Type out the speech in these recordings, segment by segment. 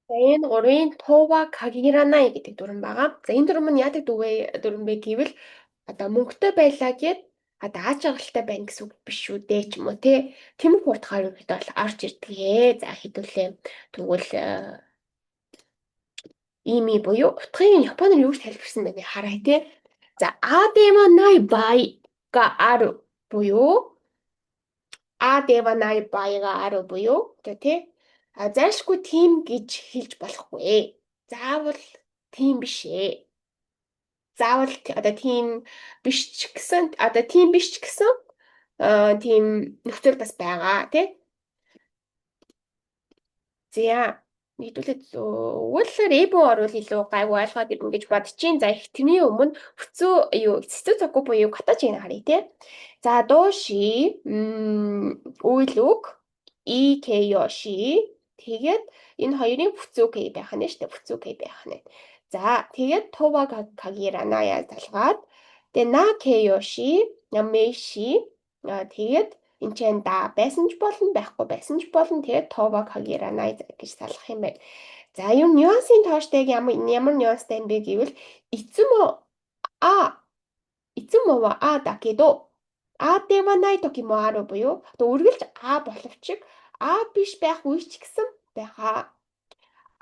За, энэ гурвын Тува Кагиранай гэдэг дүрэн байгаа. За, энэ дүрэн нь яадаг дүрэн бэ гэвэл одоо мөнгөтэй байлаа гэд одоо аз жаргалтай байна гэсэн үг биш шүү дээ ч юм уу те. Тэмэг утгаар үргэлж бол орж ирдгээ. За, хэдүүлээ. Тэгвэл ими буюу утгыг японоор юу гэж тайлбарсан бэ хараа те. За, адема най бай га ару буюу адема най байга ару буюу тий зайлшгүй тийм гэж хэлж болохгүй. Заавал тийм биш ээ. Заавал одоо тийм биш ч гэсэн одоо тийм биш ч гэсэн тийм нөхцөл бас байгаа тий. За нэгдүгээр зөвл ребо орвол илүү гайгүй ойлгоод ирнэ гэж бодчих. За их тэрний өмнө хүцүү юу цэцүү цаггүй буюу катачиг харъя тий. За дооши үйл үг икёши тэгээд энэ хоёрын хүцүү кей байх нь шүү дээ. Хүцүү кей байх нь. За тэгээд това кагираная залгаад тэгээд на кёши намеши тэгээд энэ ч да байсан ч болно байхгүй байсан ч болно тэгээд това кагиранай гэж салах юм байна. За юм нюансын тооштэйг ямар нюанстай юм бэ гэвэл эцэмо а дакедо а дева най токи мо ару буюу одоо үргэлж а боловч а биш байх үе ч гэсэн байгаа.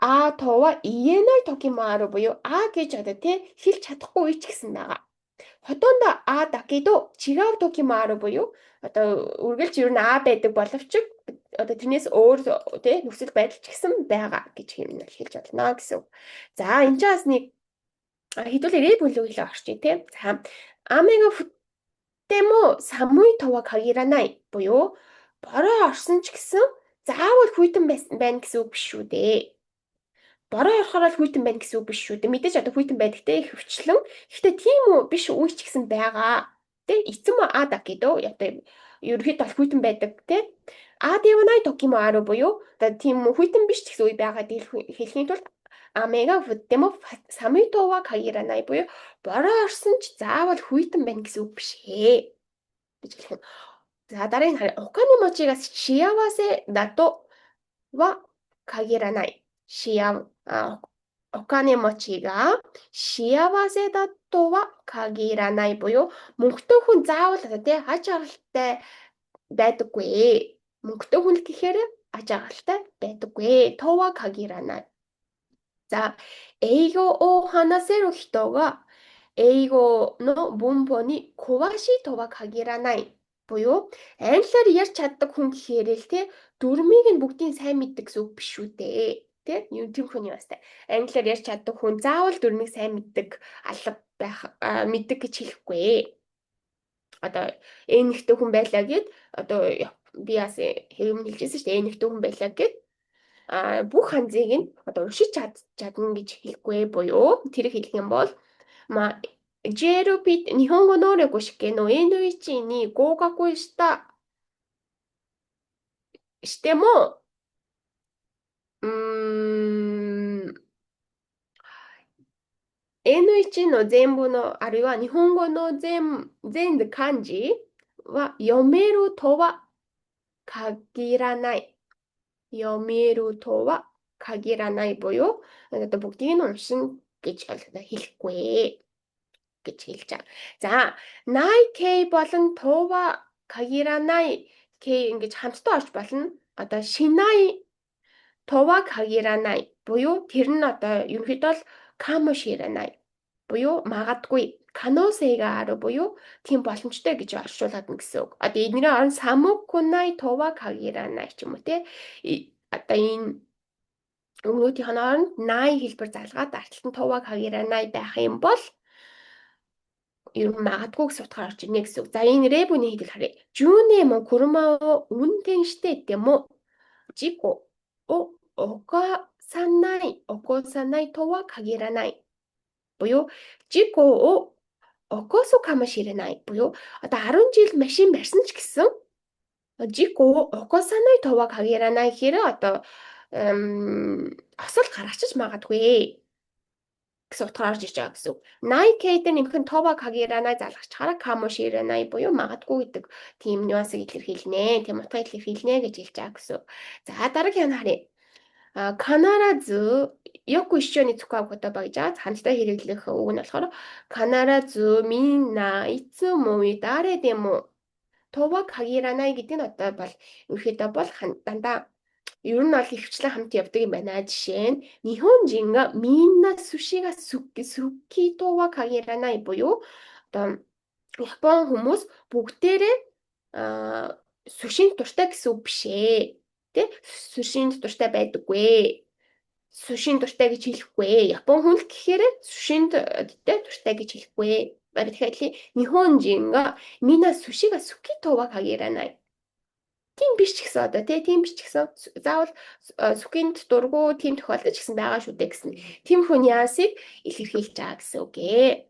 А това иенай токи мо ару буюу а гэж одоо тий хэлж чадахгүй үе ч гэсэн байгаа. Хотондо а дакедо чигав токи мо ару буюу одоо үргэлж ер нь а байдаг боловч одоо тэрнээс өөр тий нөхцөл байдал ч гэсэн байгаа гэж юм хэлж болно гэсэн. За энэ ч бас нэг хэдүүлээ рэп бүлэг хэлээ орчих тий. За амига Тэмо самуй това кагиранай буюу бороо орсон ч гэсэн заавал хүйтэн байна гэсэн үг биш шүү дээ. Бороо орохоор л хүйтэн байна гэсэн үг биш шүү дээ. Мэдээж одоо хүйтэн байдагтай их хвчлэн. Гэхдээ тийм үү биш үе ч гэсэн байгаа. Тэ эцэм ада гэдэг одоо ерөөхдөө бол хүйтэн байдаг тэ. Адивнай токимо ару буюу одоо тийм хүйтэн биш ч гэсэн үе байгаа хэлхийн тулд амега футтемо самитова кагиранай буюу бороо орсон ч заавал хүйтэн байна гэсэн үг биш ээ гэж хэлэх юм. За дараагийн харъя. Оканы мочигаас шиявасе дато ва кагиранай. Оканы мочига шиявасе дато ва кагиранай буюу мөнгөтэй хүн заавал одоо тий аж аргалтай байдаггүй. Мөнгөтэй хүн гэхээр аж аргалтай байдаггүй. Това кагиранай. За, 英語を話せる人が英語の文法に詳しいとは限らないбуюу англиар ярьж чаддаг хүн гэхээр л те дөрмийг нь бүгдийг сайн мэддэг гэсэн үг биш шүү дээ. Тэ юу тийм хүн юмстай. Англиар ярьж чаддаг хүн заавал дөрмийг сайн мэддэг алба байх мэддэг гэж хэлэхгүй. Одоо энэгтэй хүн байлаа гэд одоо би бас хэрэм хэлжсэн шүү дээ. Энэгтэй хүн байлаа гэд бүх ханзыг нь одоо уншиж чадна гэж хэлэхгүй буюу тэр хэлэх юм бол JLP 日本語能力試験の N1 に合格してもN1 の全部のあるいは日本語の全漢字は読めるとは限らない。読めるとは限らないбуюу одоо бүгдийг нь уншин гэж хэлэхгүй гэж хэлж байгаа. За, най K болон това кагиранай K ингэж хамтдаа орж болно. Одоо шинай това кагиранай буюу тэр нь одоо ерөнхийдөө л камоширанай буюу магадгүй каносэйга ару буюу тийм боломжтой гэж орчуулад нь гэсэн үг. Одоо эднэрийн орон самукунай това кагиранай ч юм уу те. Одоо энэ өнгөтийн хооронд най хэлбэр залгаад арталт нь това кагиранай байх юм бол ер нь магадгүй гэсэн утгаар орж ирнэ гэсэн үг. За энэ рэбүний хэлбэр харъя. Жүнэ мо курма о унтэн шитэ мо жико о окосанай това кагиранай буюу жико о окосо камоширенай буюу одоо 10 жил машин барьсан ч гэсэн жико окосанай това кагиранай гэхээр одоо осол гаргачих магадгүй гэсэн утгаар орж иж байгаа гэсэн үг. Nike дээр нэмэх нь това кагиранай залгачаараа камоширенай буюу магадгүй гэдэг тийм нюансыг илэрхийлнэ. Тийм утгыг илэрхийлнэ гэж хэлж байгаа гэсэн үг. За дараагийн харъя. よく一緒に使う言葉じゃ반드시 хэрэглэх үг нь болохоор 必ず みんな いつも 誰でも 도와 가기라나이 гэдэг нь одоо бол ерөөхдөө бол дандаа ер нь бол ихэвчлэн хамт явдаг юм байна. Жишээ нь Нихонжинга минна сушига суки 도와 가기라나이 буюу одоо Япон хүмүүс бүгдээрээ сушинд дуртай гэсэн үг биш ээ. Тэ? Сушинд дуртай байдаггүй. Сушинд дуртай гэж хэлэхгүй. Япон хүн л гэхээр сушинд тэ дуртай гэж хэлэхгүй. Тэгэхээр Нихонжин га мина сушига сукито ва кагеранай. Тийм биш ч гэсэн одоо тийм биш ч гэсэн заавал сүхинд дургу тийм тохиолдол ч гэсэн байгаа шүү дээ гэсэн. Тийм хүн яасыг илэрхийлж байгаа гэсэн үг ээ.